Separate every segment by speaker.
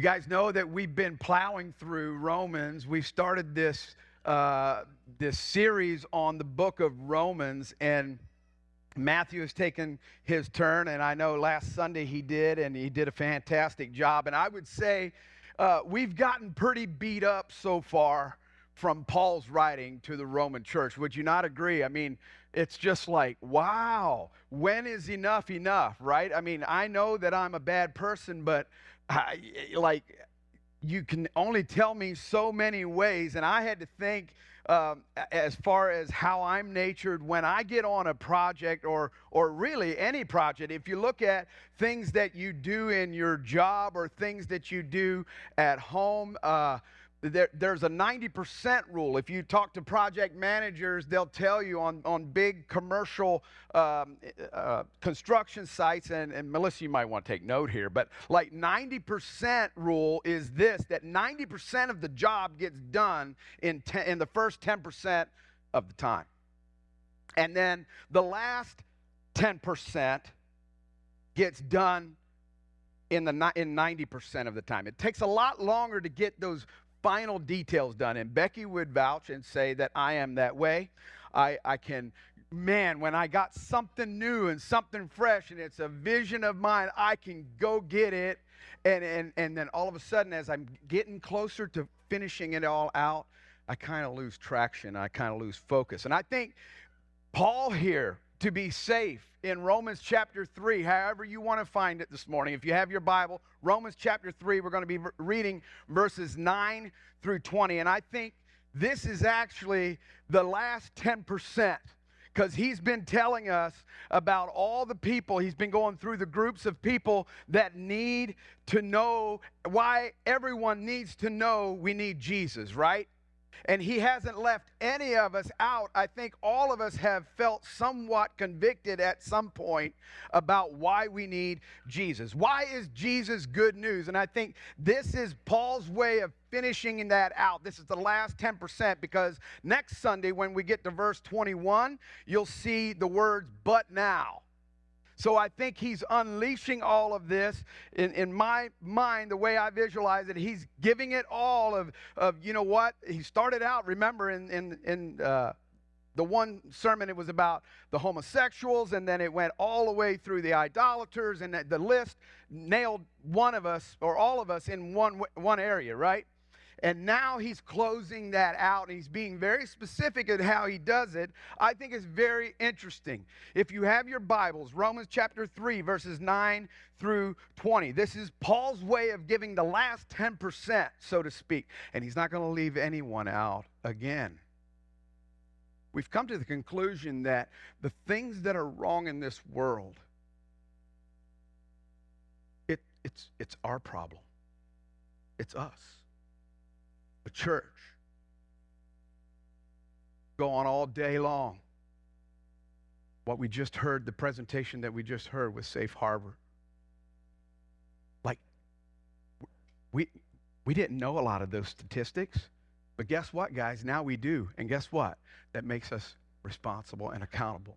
Speaker 1: You guys know that we've been plowing through Romans. We started this series on the book of Romans, and Matthew has taken his turn, and I know last Sunday he did, and he did a fantastic job. And I would say we've gotten pretty beat up so far from Paul's writing to the Roman church. Would you not agree? I mean, it's just like, wow, when is enough enough, right? I mean, I know that I'm a bad person, but you can only tell me so many ways, and I had to think as far as how I'm natured when I get on a project or really any project. If you look at things that you do in your job or things that you do at home, there's a 90% rule. If you talk to project managers, they'll tell you on big commercial construction sites, and Melissa, you might want to take note here, but like 90% rule is this, that 90% of the job gets done in the first 10% of the time. And then the last 10% gets done in 90% of the time. It takes a lot longer to get those final details done, and Becky would vouch and say that I am that way. I can, man, when I got something new and something fresh and it's a vision of mine, I can go get it, and then all of a sudden, as I'm getting closer to finishing it all out, I kind of lose traction, I kind of lose focus. And I think Paul here, to be safe, in Romans chapter 3, however you want to find it this morning. If you have your Bible, Romans chapter 3, we're going to be reading verses 9 through 20. And I think this is actually the last 10%, because he's been telling us about all the people. He's been going through the groups of people that need to know, why everyone needs to know we need Jesus, right? And he hasn't left any of us out. I think all of us have felt somewhat convicted at some point about why we need Jesus. Why is Jesus good news? And I think this is Paul's way of finishing that out. This is the last 10%, because next Sunday when we get to verse 21, you'll see the words, but now. So I think he's unleashing all of this in my mind, the way I visualize it. He's giving it all of you know what? He started out, remember, in the one sermon, it was about the homosexuals, and then it went all the way through the idolaters, and the list nailed one of us, or all of us, in one area, right? And now he's closing that out, and he's being very specific at how he does it. I think it's very interesting. If you have your Bibles, Romans chapter 3, verses 9 through 20. This is Paul's way of giving the last 10%, so to speak. And he's not going to leave anyone out again. We've come to the conclusion that the things that are wrong in this world, it's our problem. It's us. The church. Go on all day long. What we just heard, the presentation that we just heard with Safe Harbor. Like, we didn't know a lot of those statistics, but guess what, guys? Now we do. And guess what? That makes us responsible and accountable.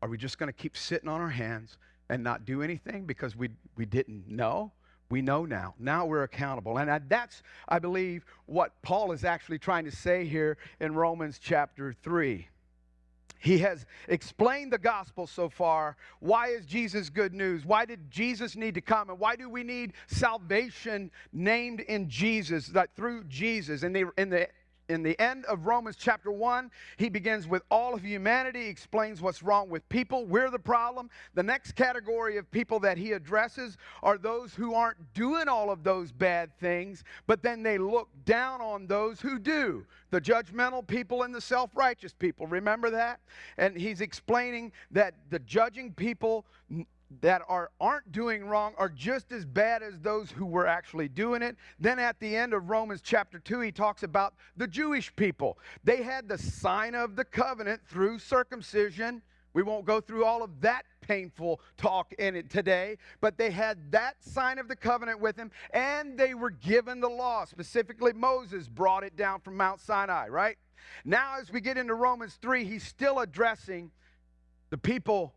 Speaker 1: Are we just going to keep sitting on our hands and not do anything because we didn't know? We know now. Now we're accountable. And that's, I believe, what Paul is actually trying to say here in Romans chapter 3. He has explained the gospel so far. Why is Jesus good news? Why did Jesus need to come? And why do we need salvation named in Jesus, that through Jesus? In the end of Romans chapter 1, he begins with all of humanity, explains what's wrong with people. We're the problem. The next category of people that he addresses are those who aren't doing all of those bad things, but then they look down on those who do. The judgmental people and the self-righteous people. Remember that? And he's explaining that the judging people that aren't doing wrong are just as bad as those who were actually doing it. Then at the end of Romans chapter 2, he talks about the Jewish people. They had the sign of the covenant through circumcision. We won't go through all of that painful talk in it today, but they had that sign of the covenant with him, and they were given the law. Specifically, Moses brought it down from Mount Sinai, right? Now, as we get into Romans 3, he's still addressing the people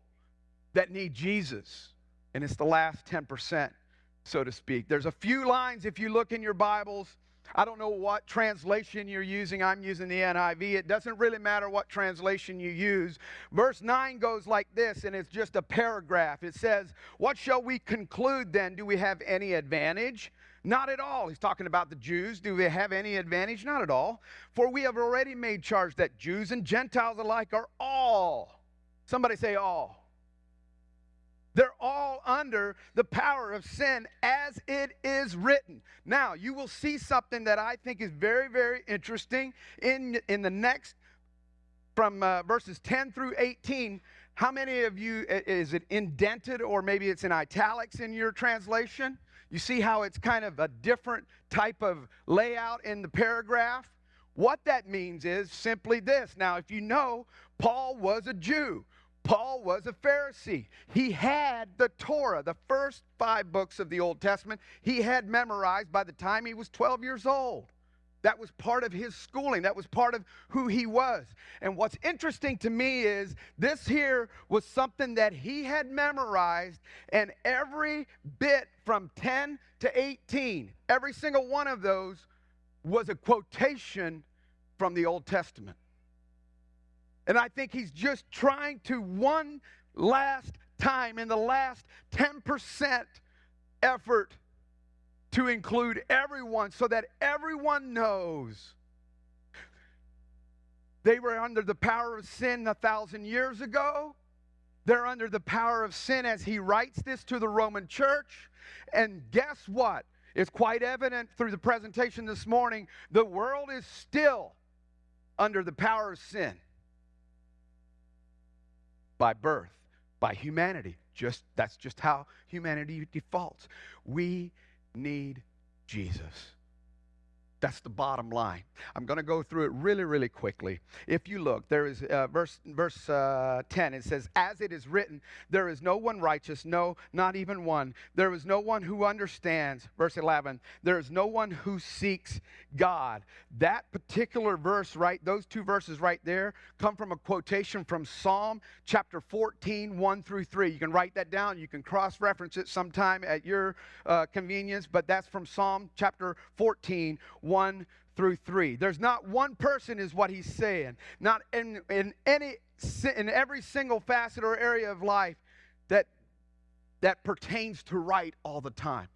Speaker 1: that need Jesus, and it's the last 10%. so to speak. There's a few lines if you look in your Bibles. I don't know what translation you're using. I'm using the NIV. It doesn't really matter what translation you use. Verse 9 goes like this, and it's just a paragraph. It says, "What shall we conclude then? Do we have any advantage? Not at all." He's talking about the Jews. Do we have any advantage? Not at all. "For we have already made charge that Jews and Gentiles alike are all." Somebody say all. They're all under the power of sin, as it is written. Now, you will see something that I think is very, very interesting in the next, from verses 10 through 18. How many of you, is it indented or maybe it's in italics in your translation? You see how it's kind of a different type of layout in the paragraph? What that means is simply this. Now, if you know, Paul was a Jew. Paul was a Pharisee. He had the Torah, the first 5 books of the Old Testament, he had memorized by the time he was 12 years old. That was part of his schooling. That was part of who he was. And what's interesting to me is this here was something that he had memorized, and every bit from 10 to 18, every single one of those was a quotation from the Old Testament. And I think he's just trying to one last time, in the last 10% effort, to include everyone so that everyone knows they were under the power of sin 1,000 years ago. They're under the power of sin as he writes this to the Roman church. And guess what? It's quite evident through the presentation this morning. The world is still under the power of sin. By birth, by humanity. That's just how humanity defaults. We need Jesus. That's the bottom line. I'm going to go through it really, really quickly. If you look, there is verse 10. It says, "As it is written, there is no one righteous, no, not even one. There is no one who understands." Verse 11, "There is no one who seeks God." That particular verse, right, those 2 verses right there, come from a quotation from Psalm chapter 14, 1 through 3. You can write that down. You can cross-reference it sometime at your convenience, but that's from Psalm chapter 14, 1 through 3. There's not one person, is what he's saying. Not in every single facet or area of life that pertains to right all the time.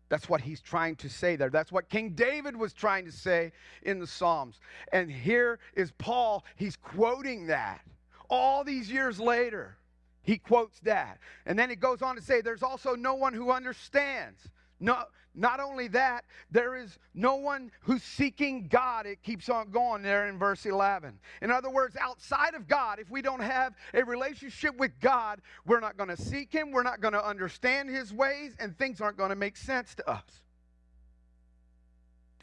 Speaker 1: That's what he's trying to say there. That's what King David was trying to say in the Psalms. And here is Paul. He's quoting that. All these years later, he quotes that. And then it goes on to say, there's also no one who understands. No, not only that, there is no one who's seeking God. It keeps on going there in verse 11. In other words, outside of God, if we don't have a relationship with God, we're not going to seek him, we're not going to understand his ways, and things aren't going to make sense to us.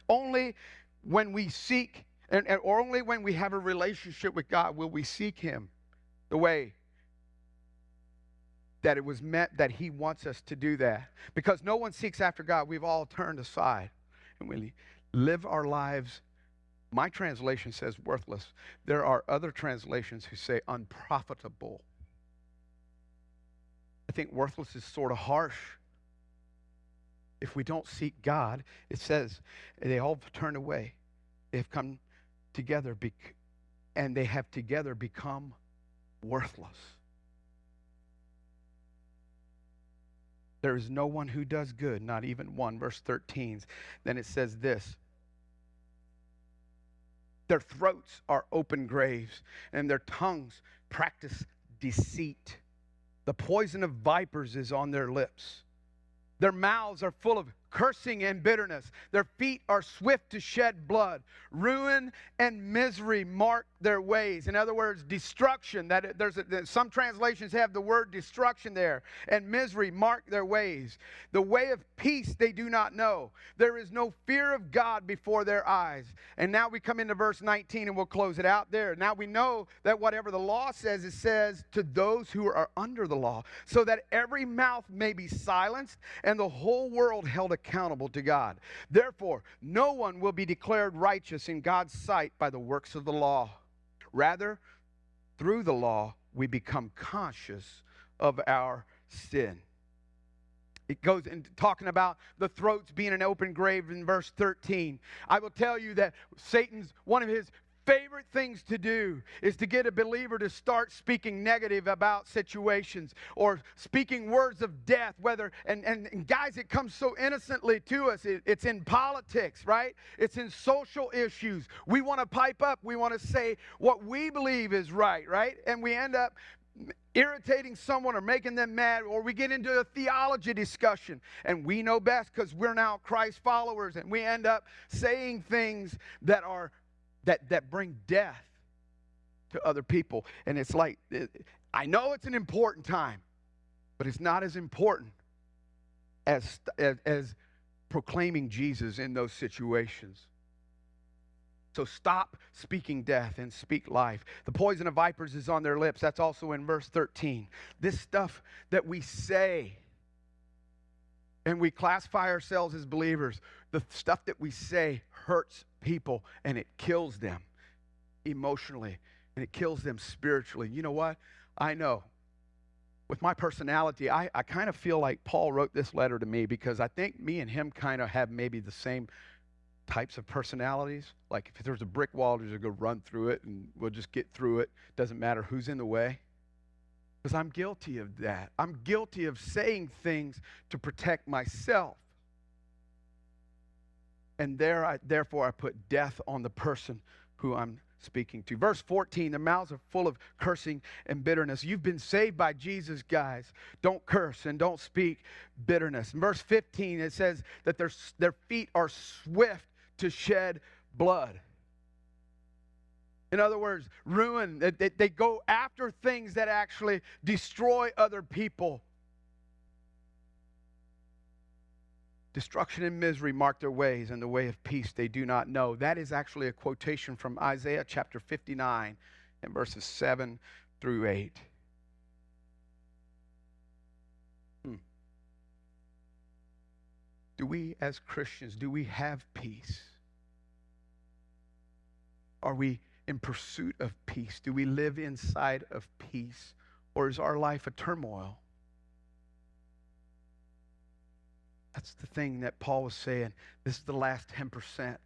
Speaker 1: Only when we seek, or only when we have a relationship with God, will we seek him the way that it was meant that he wants us to do that. Because no one seeks after God. We've all turned aside. And we live our lives, my translation says worthless. There are other translations who say unprofitable. I think worthless is sort of harsh. If we don't seek God, it says they all turned away. They have come together and they have together become worthless. There is no one who does good, not even one. Verse 13. Then it says this. Their throats are open graves, and their tongues practice deceit. The poison of vipers is on their lips. Their mouths are full of cursing and bitterness. Their feet are swift to shed blood. Ruin and misery mark their ways. In other words, destruction. Some translations have the word destruction there. And misery mark their ways. The way of peace they do not know. There is no fear of God before their eyes. And now we come into verse 19 and we'll close it out there. Now we know that whatever the law says, it says to those who are under the law, so that every mouth may be silenced and the whole world held accountable to God. Therefore, no one will be declared righteous in God's sight by the works of the law. Rather, through the law, we become conscious of our sin. It goes into talking about the throats being an open grave in verse 13. I will tell you that Satan's, one of his favorite things to do is to get a believer to start speaking negative about situations or speaking words of death, and guys, it comes so innocently to us. It's in politics, right? It's in social issues. We want to pipe up. We want to say what we believe is right? And we end up irritating someone or making them mad, or we get into a theology discussion, and we know best because we're now Christ followers, and we end up saying things that bring death to other people. And it's like, I know it's an important time, but it's not as important as proclaiming Jesus in those situations. So stop speaking death and speak life. The poison of vipers is on their lips. That's also in verse 13. This stuff that we say, and we classify ourselves as believers, the stuff that we say hurts people, and it kills them emotionally, and it kills them spiritually. You know what? I know. With my personality, I kind of feel like Paul wrote this letter to me, because I think me and him kind of have maybe the same types of personalities. Like if there's a brick wall, we'll just go run through it, and we'll just get through it. Doesn't matter who's in the way. Because I'm guilty of that. I'm guilty of saying things to protect myself. And therefore I put death on the person who I'm speaking to. Verse 14, their mouths are full of cursing and bitterness. You've been saved by Jesus, guys. Don't curse and don't speak bitterness. In verse 15, it says that their feet are swift to shed blood. In other words, ruin. They go after things that actually destroy other people. Destruction and misery mark their ways, and the way of peace they do not know. That is actually a quotation from Isaiah chapter 59 and verses 7 through 8. Do we as Christians, do we have peace? Are we in pursuit of peace? Do we live inside of peace? Or is our life a turmoil? That's the thing that Paul was saying. This is the last 10%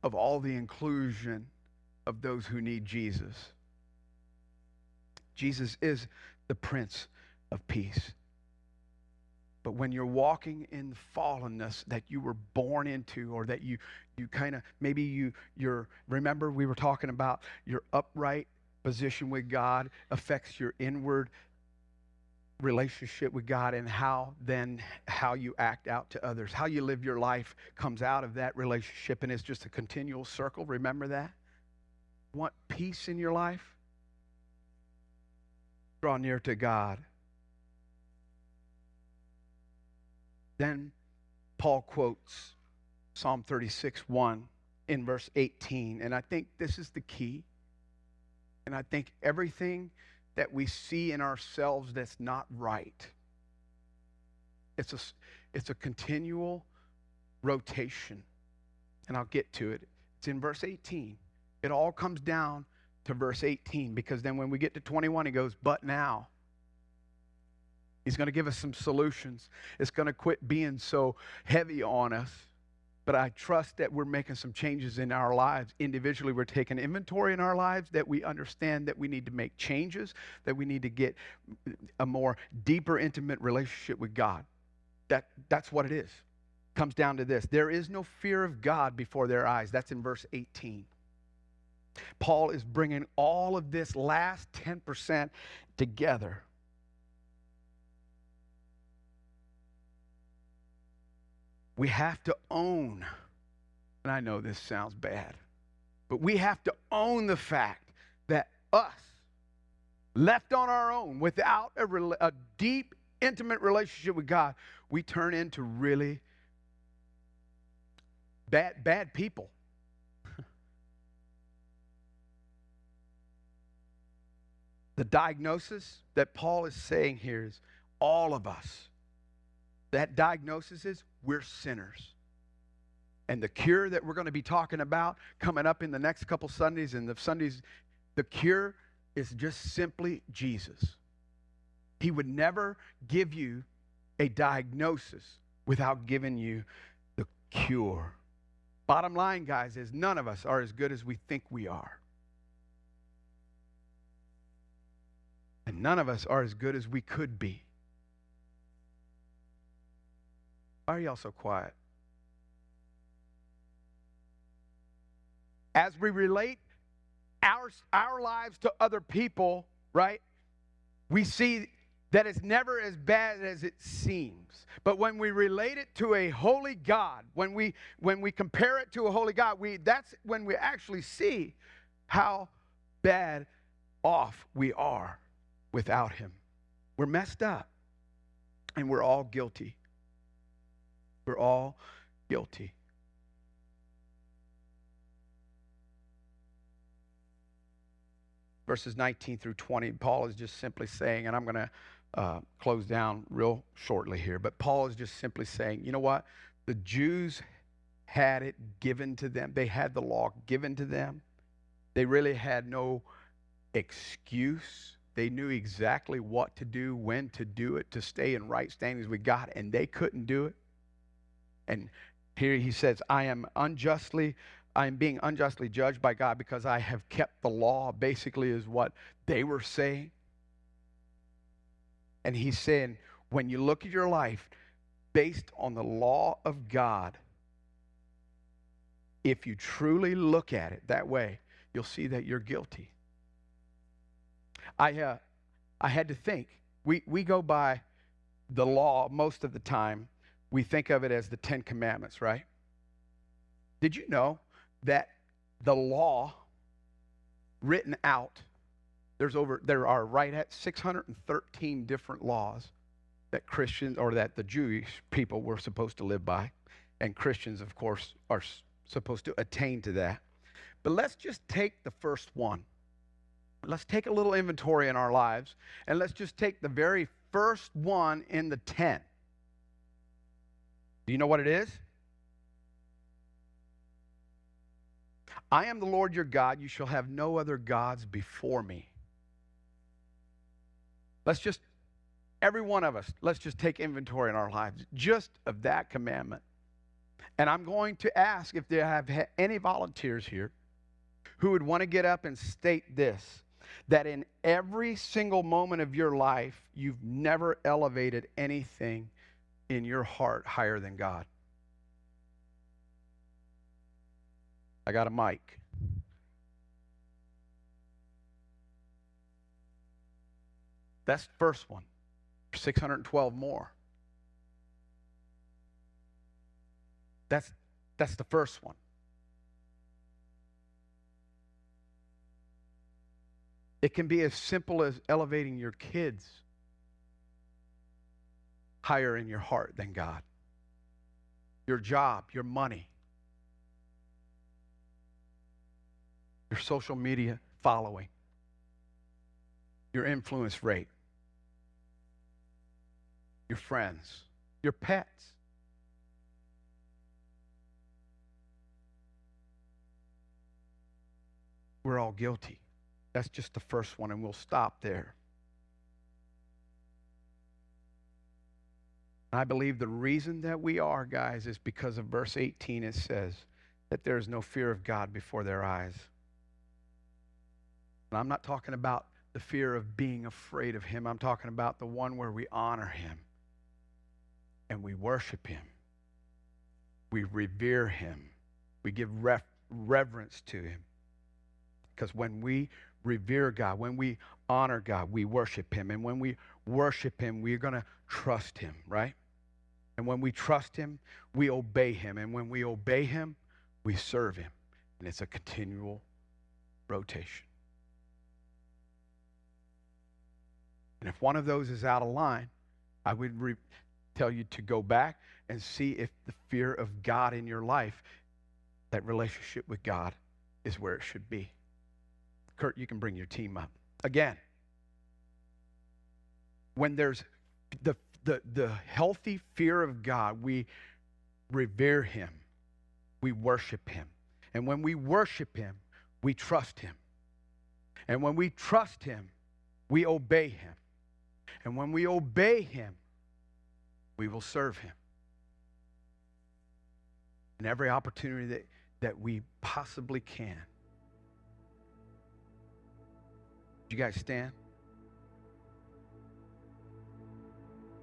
Speaker 1: of all the inclusion of those who need Jesus. Jesus is the Prince of Peace. But when you're walking in the fallenness that you were born into, or that you kind of, maybe you're, remember we were talking about your upright position with God affects your inward relationship with God, and how you act out to others. How you live your life comes out of that relationship, and it's just a continual circle. Remember that? Want peace in your life? Draw near to God. Then Paul quotes Psalm 36:1 in verse 18, and I think this is the key. And I think everything that we see in ourselves that's not right, it's a continual rotation. And I'll get to it. It's in verse 18. It all comes down to verse 18, because then when we get to 21, he goes, but now. He's going to give us some solutions. It's going to quit being so heavy on us. But I trust that we're making some changes in our lives. Individually, we're taking inventory in our lives, that we understand that we need to make changes, that we need to get a more deeper, intimate relationship with God. That's what it is. It comes down to this. There is no fear of God before their eyes. That's in verse 18. Paul is bringing all of this last 10% together. We have to own, and I know this sounds bad, but we have to own the fact that us, left on our own, without a deep, intimate relationship with God, we turn into really bad people. The diagnosis that Paul is saying here is all of us. That diagnosis is we're sinners. And the cure that we're going to be talking about coming up in the next couple Sundays, and the cure is just simply Jesus. He would never give you a diagnosis without giving you the cure. Bottom line, guys, is none of us are as good as we think we are. And none of us are as good as we could be. Why are y'all so quiet? As we relate our lives to other people, right, we see that it's never as bad as it seems. But when we relate it to a holy God, when we compare it to a holy God, that's when we actually see how bad off we are without him. We're messed up, and we're all guilty. We're all guilty. Verses 19 through 20, Paul is just simply saying, and I'm going to close down real shortly here, but Paul is just simply saying, you know what? The Jews had it given to them. They had the law given to them. They really had no excuse. They knew exactly what to do, when to do it, to stay in right standings with God, and they couldn't do it. And here he says, I am being unjustly judged by God because I have kept the law, basically is what they were saying. And he's saying, when you look at your life based on the law of God, if you truly look at it that way, you'll see that you're guilty. I had to think. We go by the law most of the time. We think of it as the 10 Commandments, right? Did you know that the law written out, there are right at 613 different laws that Christians, or that the Jewish people were supposed to live by, and Christians, of course, are supposed to attain to that. But let's just take the first one. Let's take a little inventory in our lives, and let's just take the very first one in the 10. Do you know what it is? I am the Lord your God. You shall have no other gods before me. Every one of us, let's just take inventory in our lives just of that commandment. And I'm going to ask if there have any volunteers here who would want to get up and state this, that in every single moment of your life, you've never elevated anything in your heart higher than God. I got a mic. That's the first one. 612 more. That's the first one. It can be as simple as elevating your kids higher in your heart than God. Your job, your money, your social media following, your influence rate, your friends, your pets. We're all guilty. That's just the first one, and we'll stop there. I believe the reason that we are, guys, is because of verse 18. It says that there is no fear of God before their eyes. And I'm not talking about the fear of being afraid of him. I'm talking about the one where we honor him and we worship him. We revere him. We give reverence to him. Because when we revere God, when we honor God, we worship him. And when we worship him, we're going to trust him, right? And when we trust him, we obey him. And when we obey him, we serve him. And it's a continual rotation. And if one of those is out of line, I would tell you to go back and see if the fear of God in your life, that relationship with God, is where it should be. Kurt, you can bring your team up. Again, when there's the healthy fear of God, we revere him. We worship him. And when we worship him, we trust him. And when we trust him, we obey him. And when we obey him, We will serve him. And every opportunity that we possibly can. You guys stand?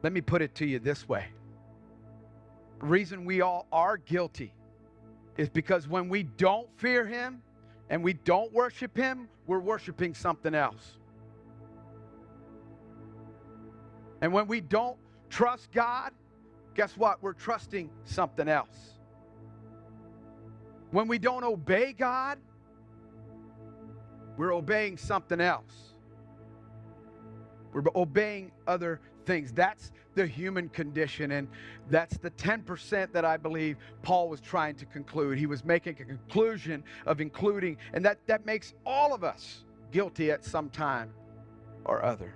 Speaker 1: Let me put it to you this way. The reason we all are guilty is because when we don't fear him and we don't worship him, we're worshiping something else. And when we don't trust God, guess what? We're trusting something else. When we don't obey God, we're obeying something else. We're obeying other things. That's the human condition, and that's the 10% that I believe Paul was trying to conclude. He was making a conclusion of including, and that makes all of us guilty at some time or other.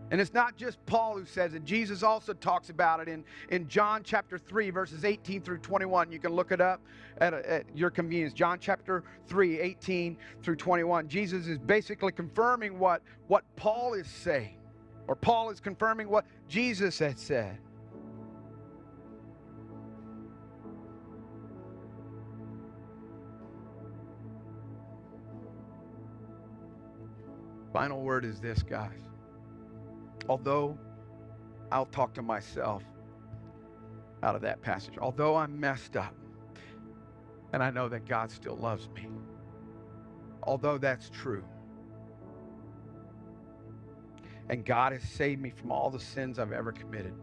Speaker 1: And it's not just Paul who says it. Jesus also talks about it in John chapter 3, verses 18 through 21. You can look it up at your convenience. John chapter 3, 18 through 21. Jesus is basically confirming what Paul is saying. Or Paul is confirming what Jesus had said. Final word is this, guys. Although I'll talk to myself out of that passage, although I'm messed up, and I know that God still loves me, although that's true, and God has saved me from all the sins I've ever committed,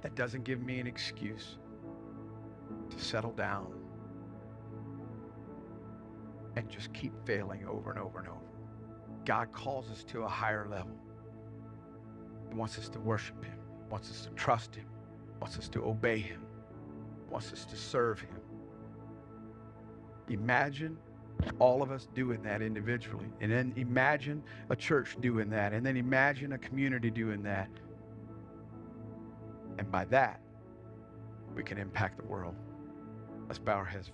Speaker 1: that doesn't give me an excuse to settle down and just keep failing over and over and over. God calls us to a higher level. He wants us to worship him. He wants us to trust him. He wants us to obey him. He wants us to serve him. Imagine all of us doing that individually. And then imagine a church doing that. And then imagine a community doing that. And by that, we can impact the world. Let's bow our heads.